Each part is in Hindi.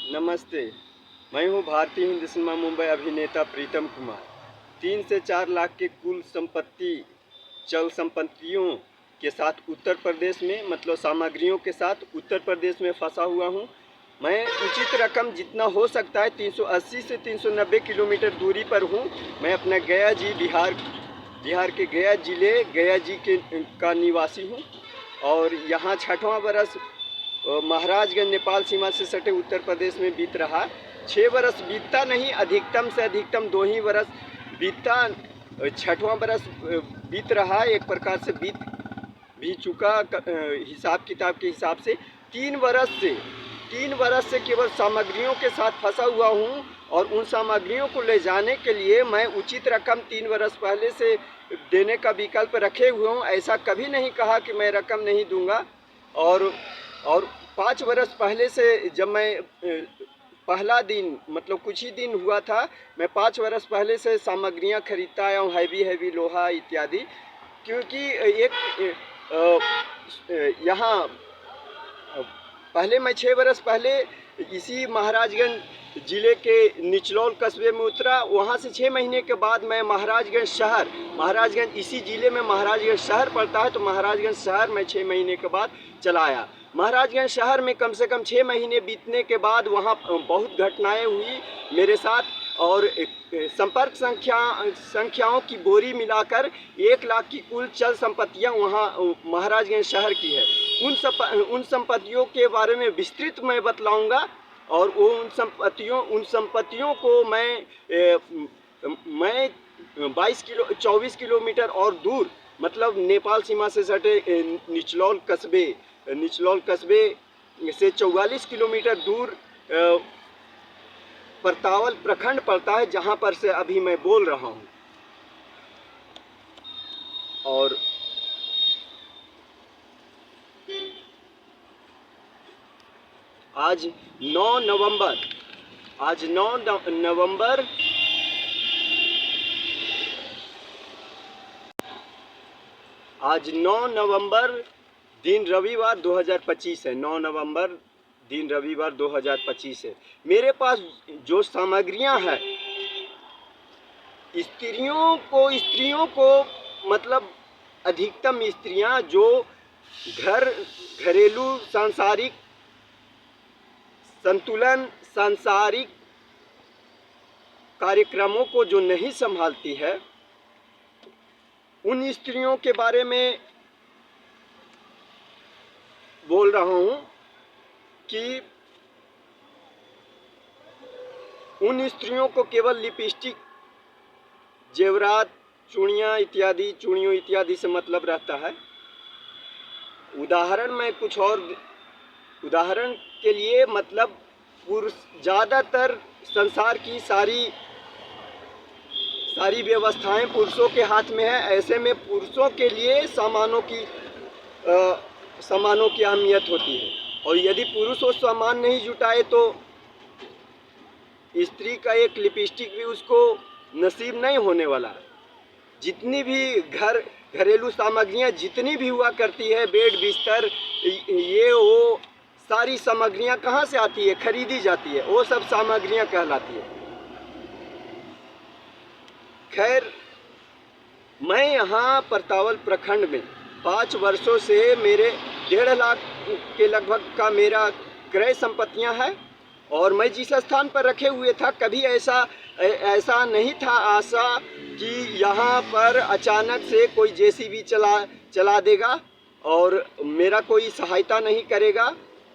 नमस्ते। मैं हूँ भारतीय हिंदी सिनेमा मुंबई अभिनेता प्रीतम कुमार। 3 से 4 लाख के कुल संपत्ति चल संपत्तियों के साथ उत्तर प्रदेश में मतलब सामग्रियों के साथ उत्तर प्रदेश में फंसा हुआ हूँ। मैं उचित रकम जितना हो सकता है 380 से 390 किलोमीटर दूरी पर हूँ। मैं अपना बिहार के गया जिले गया जी का निवासी हूँ और यहाँ छठवां बरस महाराजगंज नेपाल सीमा से सटे उत्तर प्रदेश में बीत रहा। 6 बरस बीतता नहीं, अधिकतम से अधिकतम 2 ही बरस बीतता। छठवां बरस बीत रहा, एक प्रकार से बीत भी चुका। हिसाब किताब के हिसाब से 3 बरस से केवल सामग्रियों के साथ फंसा हुआ हूँ और उन सामग्रियों को ले जाने के लिए मैं उचित रकम 3 बरस पहले से देने का विकल्प रखे हुए हूँ। ऐसा कभी नहीं कहा कि मैं रकम नहीं दूंगा। और 5 बरस पहले से जब मैं पहला दिन मतलब कुछ ही दिन हुआ था, मैं 5 बरस पहले से सामग्रियां खरीदता आया हूँ, हैवी लोहा इत्यादि। क्योंकि एक यहाँ पहले मैं 6 बरस पहले इसी महाराजगंज ज़िले के निचलौल कस्बे में उतरा। वहाँ से 6 महीने के बाद मैं महाराजगंज इसी ज़िले में महाराजगंज शहर पड़ता है, तो महाराजगंज शहर में 6 महीने के बाद चला आया। महाराजगंज शहर में कम से कम 6 महीने बीतने के बाद वहाँ बहुत घटनाएं हुई मेरे साथ और संपर्क संख्याओं की बोरी मिलाकर 1 लाख की कुल चल संपत्तियाँ वहाँ महाराजगंज शहर की है। उन संपत्तियों के बारे में विस्तृत मैं बतलाऊंगा और उन संपत्तियों को मैं 24 किलोमीटर और दूर मतलब नेपाल सीमा से सटे निचलौल कस्बे से 44 किलोमीटर दूर परतावल प्रखंड पड़ता है, जहां पर से अभी मैं बोल रहा हूं। और आज 9 नवंबर दिन रविवार 2025 है। 9 नवंबर दिन रविवार 2025 है। मेरे पास जो सामग्रियां हैं स्त्रियों को मतलब अधिकतम स्त्रियां जो घरेलू सांसारिक संतुलन सांसारिक कार्यक्रमों को जो नहीं संभालती है, उन स्त्रियों के बारे में बोल रहा हूं कि उन स्त्रियों को केवल लिपस्टिक, जेवरात, चूड़ियों इत्यादि से मतलब रहता है। उदाहरण के लिए मतलब पुरुष ज़्यादातर संसार की सारी व्यवस्थाएं पुरुषों के हाथ में है। ऐसे में पुरुषों के लिए सामानों की अहमियत होती है और यदि पुरुष वो सामान नहीं जुटाए तो स्त्री का एक लिपस्टिक भी उसको नसीब नहीं होने वाला। जितनी भी घरेलू सामग्रियां जितनी भी हुआ करती है, बेड बिस्तर ये वो सारी सामग्रियां कहाँ से आती है? खरीदी जाती है, वो सब सामग्रियां कहलाती है। खैर, मैं यहाँ परतावल प्रखंड में 5 वर्षों से मेरे 1.5 लाख के लगभग का मेरा क्रय संपत्तियां हैं और मैं जिस स्थान पर रखे हुए था कभी ऐसा नहीं था आशा कि यहाँ पर अचानक से कोई जेसीबी चला देगा और मेरा कोई सहायता नहीं करेगा।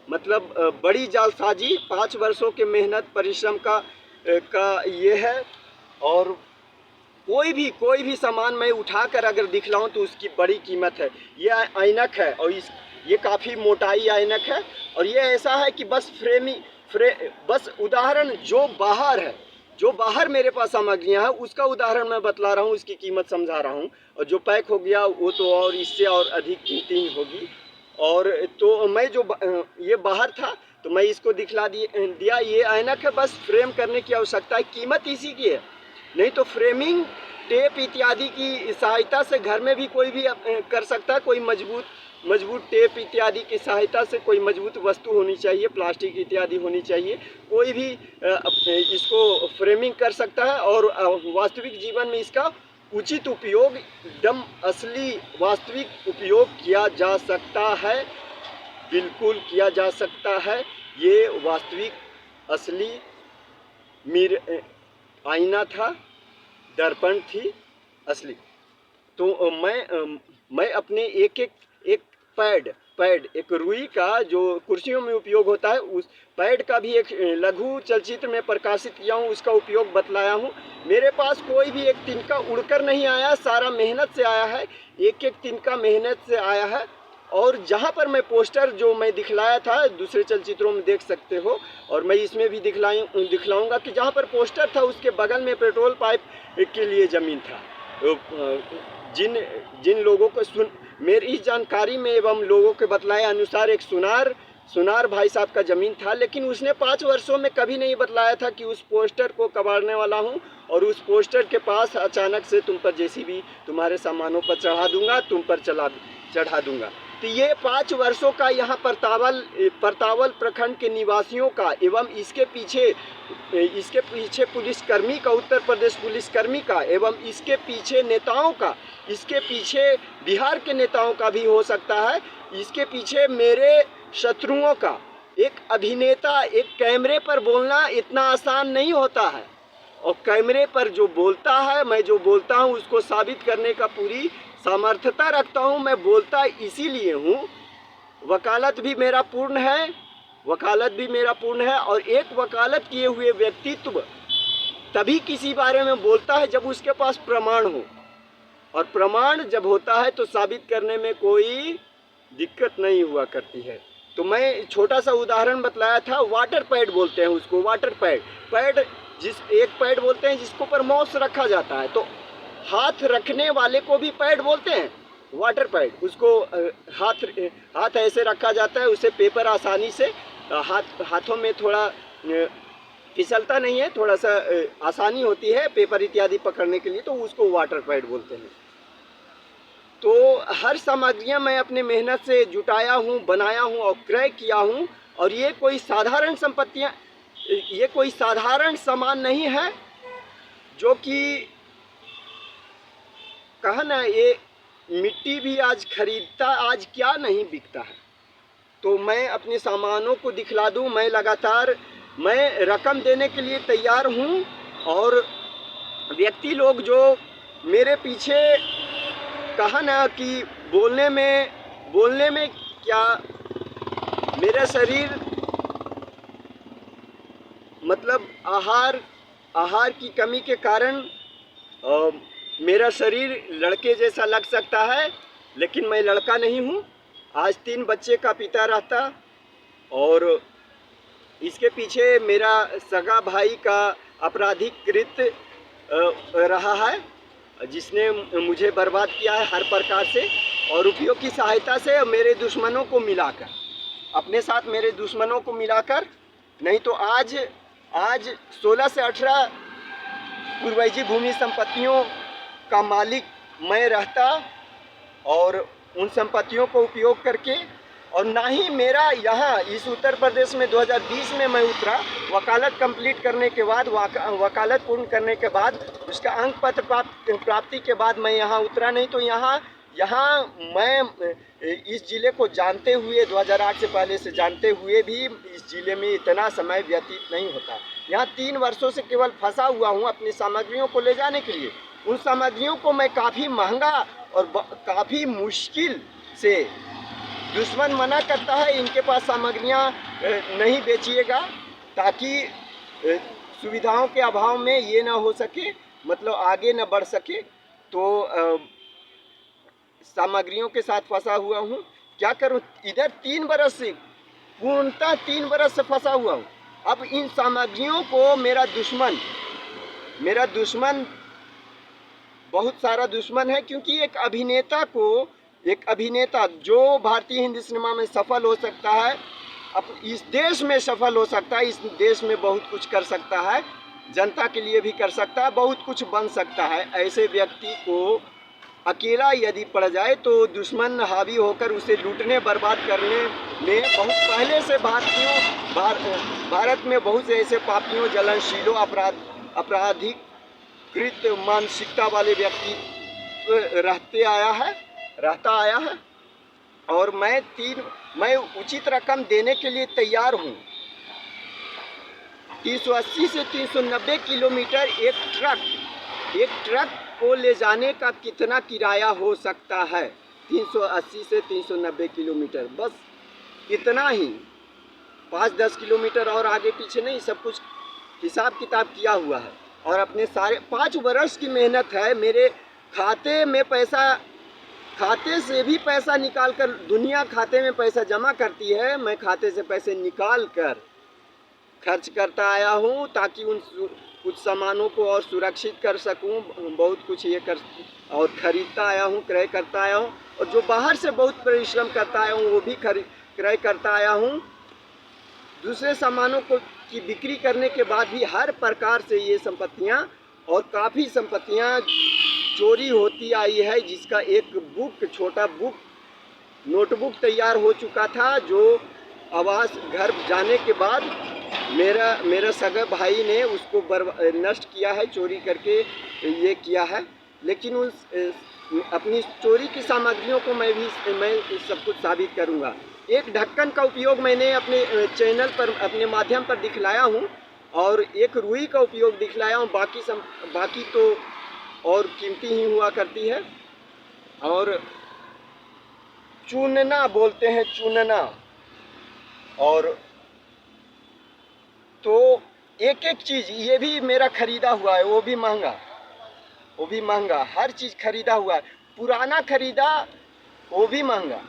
मतलब बड़ी जालसाजी 5 वर्षों के मेहनत परिश्रम का ये है। और कोई भी सामान मैं उठाकर अगर दिखलाऊं तो उसकी बड़ी कीमत है। ये ऐनक है और ये काफ़ी मोटाई ऐनक है और ये ऐसा है कि बस उदाहरण जो बाहर मेरे पास सामग्रियां हैं उसका उदाहरण मैं बतला रहा हूँ, उसकी कीमत समझा रहा हूँ। और जो पैक हो गया वो तो और इससे और अधिक कीमती होगी। और तो मैं ये बाहर था तो मैं इसको दिखला दिया। ये ऐनक है, बस फ्रेम करने की आवश्यकता है, कीमत इसी की है। नहीं तो फ्रेमिंग टेप इत्यादि की सहायता से घर में भी कोई भी कर सकता है। कोई मजबूत मजबूत टेप इत्यादि की सहायता से कोई मजबूत वस्तु होनी चाहिए, प्लास्टिक इत्यादि होनी चाहिए। कोई भी इसको फ्रेमिंग कर सकता है और वास्तविक जीवन में इसका उचित उपयोग, एकदम असली वास्तविक उपयोग किया जा सकता है, बिल्कुल किया जा सकता है। ये वास्तविक असली आईना था, दर्पण थी असली। तो मैं अपने एक पैड एक रुई का जो कुर्सियों में उपयोग होता है, उस पैड का भी एक लघु चलचित्र में प्रकाशित किया हूँ, उसका उपयोग बतलाया हूँ। मेरे पास कोई भी एक तिनका उड़कर नहीं आया, सारा मेहनत से आया है, एक एक तिनका मेहनत से आया है। और जहाँ पर मैं पोस्टर जो मैं दिखलाया था, दूसरे चलचित्रों में देख सकते हो, और मैं इसमें भी दिखलाऊंगा कि जहाँ पर पोस्टर था उसके बगल में पेट्रोल पाइप के लिए ज़मीन था। जिन लोगों को मेरी जानकारी में एवं लोगों के बतलाए अनुसार एक सुनार भाई साहब का ज़मीन था, लेकिन उसने 5 वर्षों में कभी नहीं बतलाया था कि उस पोस्टर को कबाड़ने वाला हूँ और उस पोस्टर के पास अचानक से तुम पर जेसीबी तुम्हारे सामानों पर चढ़ा दूंगा, तुम पर चढ़ा दूंगा। तो ये 5 वर्षों का यहाँ परतावल प्रखंड के निवासियों का एवं इसके पीछे पुलिसकर्मी का, उत्तर प्रदेश पुलिसकर्मी का, एवं इसके पीछे नेताओं का, इसके पीछे बिहार के नेताओं का भी हो सकता है, इसके पीछे मेरे शत्रुओं का। एक अभिनेता एक कैमरे पर बोलना इतना आसान नहीं होता है, और कैमरे पर जो बोलता है, मैं जो बोलता हूँ उसको साबित करने का पूरी सामर्थ्यता रखता हूँ। मैं बोलता इसीलिए हूँ, वकालत भी मेरा पूर्ण है, और एक वकालत किए हुए व्यक्तित्व तभी किसी बारे में बोलता है जब उसके पास प्रमाण हो, और प्रमाण जब होता है तो साबित करने में कोई दिक्कत नहीं हुआ करती है। तो मैं छोटा सा उदाहरण बतलाया था, वाटर पैड बोलते हैं उसको, वाटर पैड एक पैड बोलते हैं जिसको पर माउस रखा जाता है, तो हाथ रखने वाले को भी पैड बोलते हैं, वाटर पैड। उसको हाथ ऐसे रखा जाता है, उसे पेपर आसानी से हाथों में थोड़ा फिसलता नहीं है, थोड़ा सा आसानी होती है पेपर इत्यादि पकड़ने के लिए, तो उसको वाटर पैड बोलते हैं। तो हर सामग्रियां मैं अपने मेहनत से जुटाया हूं, बनाया हूं और क्रय किया हूं, और ये कोई साधारण संपत्तियां, ये कोई साधारण सामान नहीं है जो कि कहा ना, ये मिट्टी भी आज खरीदता, आज क्या नहीं बिकता है। तो मैं अपने सामानों को दिखला दूं, मैं लगातार रकम देने के लिए तैयार हूं, और व्यक्ति लोग जो मेरे पीछे कहा ना कि बोलने में क्या, मेरा शरीर मतलब आहार की कमी के कारण मेरा शरीर लड़के जैसा लग सकता है, लेकिन मैं लड़का नहीं हूँ। आज 3 बच्चे का पिता रहता, और इसके पीछे मेरा सगा भाई का आपराधिक कृत्य रहा है, जिसने मुझे बर्बाद किया है हर प्रकार से, और रुपयों की सहायता से मेरे दुश्मनों को मिलाकर, अपने साथ मेरे दुश्मनों को मिलाकर। नहीं तो आज 16 से 18 पूर्वजी भूमि संपत्तियों का मालिक मैं रहता, और उन संपत्तियों को उपयोग करके, और ना ही मेरा यहाँ इस उत्तर प्रदेश में 2020 में मैं उतरा, वकालत कंप्लीट करने के बाद, वकालत पूर्ण करने के बाद, उसका अंक पत्र प्राप्ति के बाद मैं यहाँ उतरा। नहीं तो यहाँ मैं इस ज़िले को जानते हुए, 2008 से पहले से जानते हुए भी इस ज़िले में इतना समय व्यतीत नहीं होता। यहाँ 3 वर्षों से केवल फंसा हुआ हूँ अपनी सामग्रियों को ले जाने के लिए। उन सामग्रियों को मैं काफ़ी महंगा और काफ़ी मुश्किल से, दुश्मन मना करता है इनके पास सामग्रियाँ नहीं बेचिएगा, ताकि सुविधाओं के अभाव में ये ना हो सके, मतलब आगे ना बढ़ सके। तो सामग्रियों के साथ फंसा हुआ हूँ, क्या करूँ। इधर 3 बरस से, पूर्णतः 3 बरस से फंसा हुआ हूँ। अब इन सामग्रियों को मेरा दुश्मन बहुत सारा दुश्मन है, क्योंकि एक अभिनेता जो भारतीय हिंदी सिनेमा में सफल हो सकता है, इस देश में सफल हो सकता है, इस देश में बहुत कुछ कर सकता है, जनता के लिए भी कर सकता है, बहुत कुछ बन सकता है, ऐसे व्यक्ति को अकेला यदि पड़ जाए तो दुश्मन हावी होकर उसे लूटने बर्बाद करने में बहुत पहले से भारत में बहुत से ऐसे पापियों, जलनशीलों, अपराधिकृत मानसिकता वाले व्यक्ति रहता आया है। और मैं उचित रकम देने के लिए तैयार हूँ। 380 से 390 किलोमीटर एक ट्रक को ले जाने का कितना किराया हो सकता है? 380 से 390 किलोमीटर, बस इतना ही। 5-10 किलोमीटर और आगे पीछे नहीं, सब कुछ हिसाब किताब किया हुआ है। और अपने सारे 5 वर्ष की मेहनत है। मेरे खाते में पैसा, खाते से भी पैसा निकाल कर, दुनिया खाते में पैसा जमा करती है, मैं खाते से पैसे निकाल कर खर्च करता आया हूँ ताकि उन कुछ सामानों को और सुरक्षित कर सकूँ। बहुत कुछ ये कर और ख़रीदता आया हूँ, क्रय करता आया हूँ। और जो बाहर से बहुत परिश्रम करता आया हूँ वो भी क्रय करता आया हूँ। दूसरे सामानों को की बिक्री करने के बाद भी हर प्रकार से ये संपत्तियाँ और काफ़ी संपत्तियाँ चोरी होती आई है, जिसका एक छोटा नोटबुक तैयार हो चुका था, जो आवास घर जाने के बाद मेरा सगा भाई ने उसको नष्ट किया है, चोरी करके ये किया है। लेकिन उस अपनी चोरी की सामग्रियों को मैं सब कुछ साबित करूंगा। एक ढक्कन का उपयोग मैंने अपने चैनल पर, अपने माध्यम पर दिखलाया हूं, और एक रुई का उपयोग दिखलाया हूं। बाकी तो और कीमती ही हुआ करती है। और चूनना बोलते हैं, चूनना। और तो एक चीज़ ये भी मेरा खरीदा हुआ है, वो भी महंगा। हर चीज़ खरीदा हुआ है, पुराना खरीदा वो भी महंगा।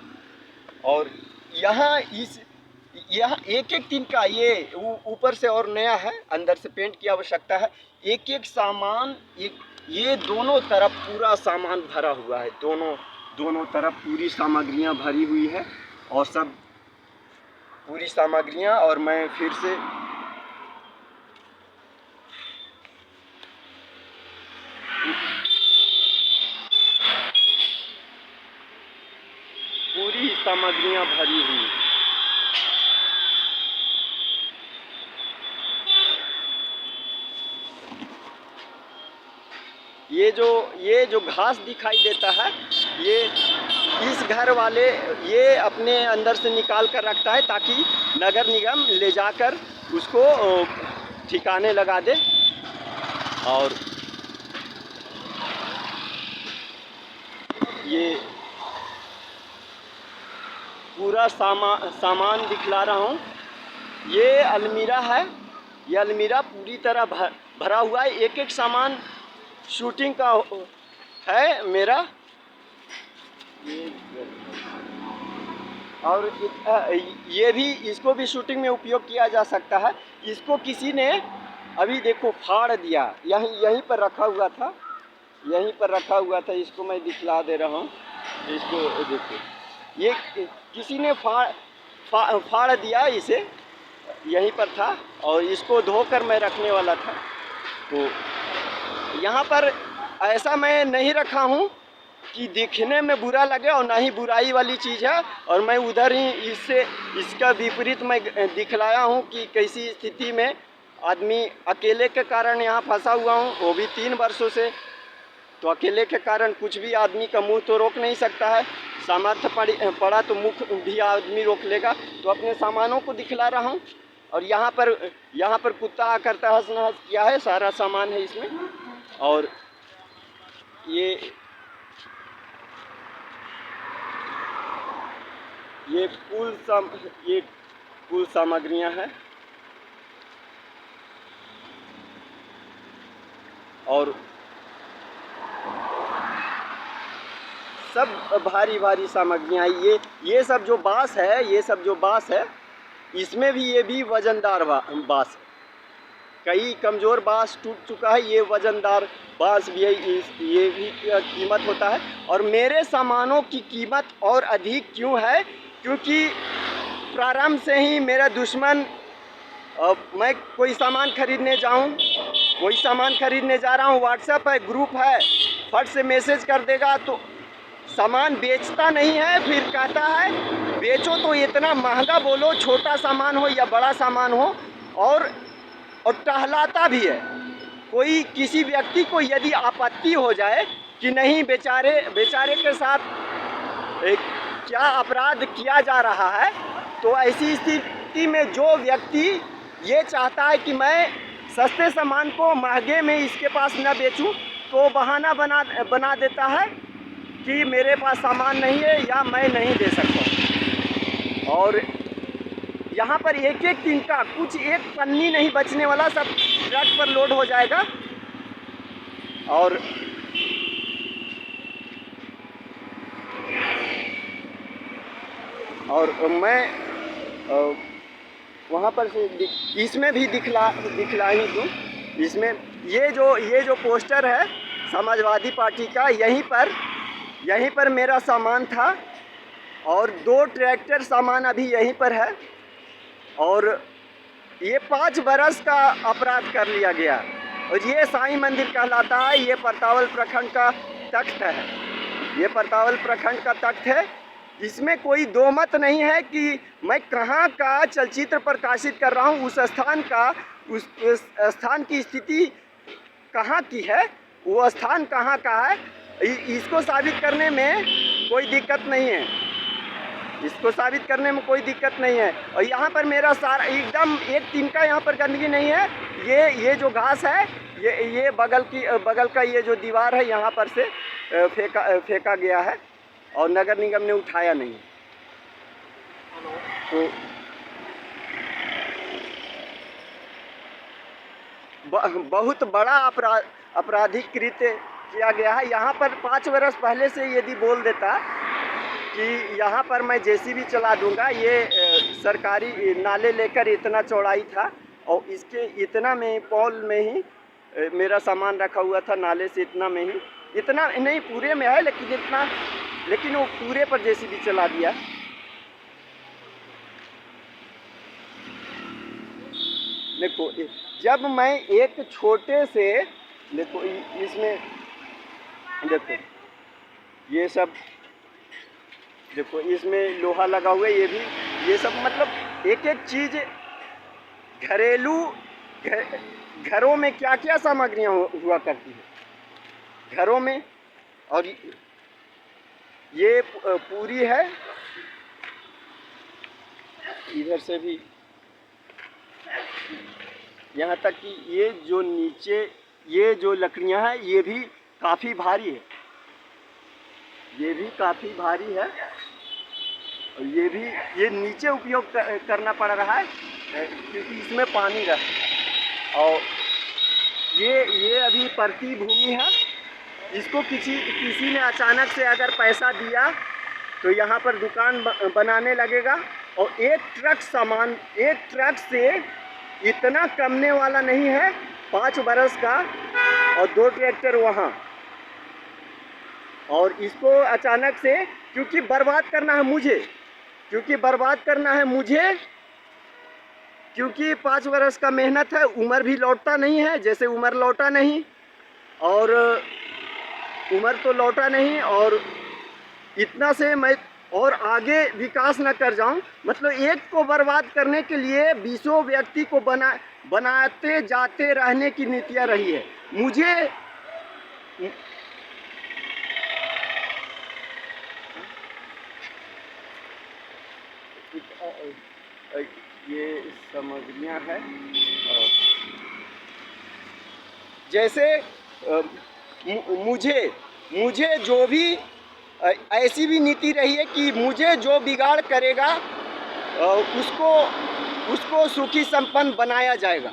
और यहाँ एक दिन का ये ऊपर से और नया है, अंदर से पेंट की आवश्यकता है। एक सामान, ये दोनों तरफ पूरा सामान भरा हुआ है, दोनों तरफ पूरी सामग्रियाँ भरी हुई है, और सब पूरी सामग्रियाँ। और मैं फिर से पूरी सामग्रियां भरी हुई। ये जो घास दिखाई देता है, ये इस घर वाले ये अपने अंदर से निकाल कर रखता है ताकि नगर निगम ले जाकर उसको ठिकाने लगा दे। और ये पूरा सामान दिखला रहा हूँ। ये अलमीरा है, ये अलमीरा पूरी तरह भरा हुआ है। एक सामान शूटिंग का है मेरा। और ये भी, इसको भी शूटिंग में उपयोग किया जा सकता है। इसको किसी ने अभी देखो फाड़ दिया, यहीं पर रखा हुआ था, इसको मैं दिखला दे रहा हूँ। इसको देखो, ये किसी ने फाड़ दिया, इसे यहीं पर था, और इसको धोकर मैं रखने वाला था। तो यहाँ पर ऐसा मैं नहीं रखा हूँ कि दिखने में बुरा लगे, और ना ही बुराई वाली चीज़ है। और मैं उधर ही इसका विपरीत मैं दिखलाया हूँ कि कैसी स्थिति में आदमी अकेले के कारण यहाँ फंसा हुआ हूँ, वो भी 3 वर्षों से। तो अकेले के कारण कुछ भी आदमी का मुंह तो रोक नहीं सकता है, सामर्थ्य पड़ा तो मुख भी आदमी रोक लेगा। तो अपने सामानों को दिखला रहा हूँ। और यहाँ पर कुत्ता आकर तहस नहस किया है, सारा सामान है इसमें। और ये कुल सामग्रियाँ हैं। और सब भारी सामग्रियाँ। ये सब जो बाँस है, इसमें भी ये भी वजनदार बाँस है। कई कमज़ोर बाँस टूट चुका है, ये वजनदार बाँस भी है, ये भी कीमत होता है। और मेरे सामानों की कीमत और अधिक क्यों है? क्योंकि प्रारंभ से ही मेरा दुश्मन, मैं कोई सामान खरीदने जा रहा हूँ, व्हाट्सएप है, ग्रुप है, फट से मैसेज कर देगा तो सामान बेचता नहीं है, फिर कहता है बेचो तो इतना महंगा बोलो, छोटा सामान हो या बड़ा सामान हो, और टहलाता भी है। कोई किसी व्यक्ति को यदि आपत्ति हो जाए कि नहीं बेचारे के साथ क्या अपराध किया जा रहा है, तो ऐसी स्थिति में जो व्यक्ति ये चाहता है कि मैं सस्ते सामान को महंगे में इसके पास न बेचूं, तो बहाना बना देता है कि मेरे पास सामान नहीं है या मैं नहीं दे सकता। और यहाँ पर एक एक दिन का कुछ एक पन्नी नहीं बचने वाला, सब ट्रक पर लोड हो जाएगा। और मैं वहाँ पर से इसमें भी दिखला ही दूँ। इसमें ये जो पोस्टर है समाजवादी पार्टी का, यहीं पर मेरा सामान था, और 2 ट्रैक्टर सामान अभी यहीं पर है, और ये 5 बरस का अपराध कर लिया गया। और ये साईं मंदिर कहलाता है। ये परतावल प्रखंड का तख्त है, ये परतावल प्रखंड का तख्त है। इसमें कोई दो मत नहीं है कि मैं कहाँ का चलचित्र प्रकाशित कर रहा हूँ, उस स्थान की स्थिति कहाँ की है, वो स्थान कहाँ का है, इसको साबित करने में कोई दिक्कत नहीं है, इसको साबित करने में कोई दिक्कत नहीं है। और यहाँ पर मेरा सारा एकदम एक तिनका यहाँ पर गंदगी नहीं है। ये जो घास है, ये बगल का ये जो दीवार है, यहाँ पर से फेंका गया है और नगर निगम ने उठाया नहीं। तो बहुत बड़ा आपराधिक कृत्य किया गया है। यहाँ पर 5 वर्ष पहले से यदि बोल देता कि यहाँ पर मैं जेसीबी चला दूंगा, ये सरकारी नाले लेकर इतना चौड़ाई था, और इसके इतना में पॉल में ही मेरा सामान रखा हुआ था, नाले से इतना में ही, इतना नहीं पूरे में है लेकिन वो पूरे पर जेसीबी चला दिया। देखो, जब मैं एक छोटे से, देखो इसमें देखो ये सब, देखो इसमें लोहा लगा हुआ है, ये सब मतलब एक एक चीज़ घरेलू घरों में क्या क्या सामग्रियाँ हुआ करती है घरों में। और ये पूरी है, इधर से भी यहाँ तक कि ये जो नीचे ये जो लकड़ियाँ हैं, ये भी काफ़ी भारी है, ये भी काफ़ी भारी है, और ये नीचे उपयोग करना पड़ रहा है क्योंकि इसमें पानी रहा। और ये अभी परती भूमि है, इसको किसी ने अचानक से अगर पैसा दिया तो यहाँ पर दुकान बनाने लगेगा। और एक ट्रक से इतना कमने वाला नहीं है, 5 बरस का, और 2 ट्रैक्टर वहाँ, और इसको अचानक से क्योंकि बर्बाद करना है मुझे, क्योंकि 5 बरस का मेहनत है, उम्र भी लौटता नहीं है, जैसे उम्र लौटा नहीं, और उम्र तो लौटा नहीं, और इतना से मैं और आगे विकास न कर जाऊं, मतलब एक को बर्बाद करने के लिए 20 व्यक्ति को बनाते जाते रहने की नीतियाँ रही है। मुझे ये सामग्रियाँ हैं, जैसे मुझे जो भी ऐसी भी नीति रही है कि मुझे जो बिगाड़ करेगा उसको सुखी संपन्न बनाया जाएगा।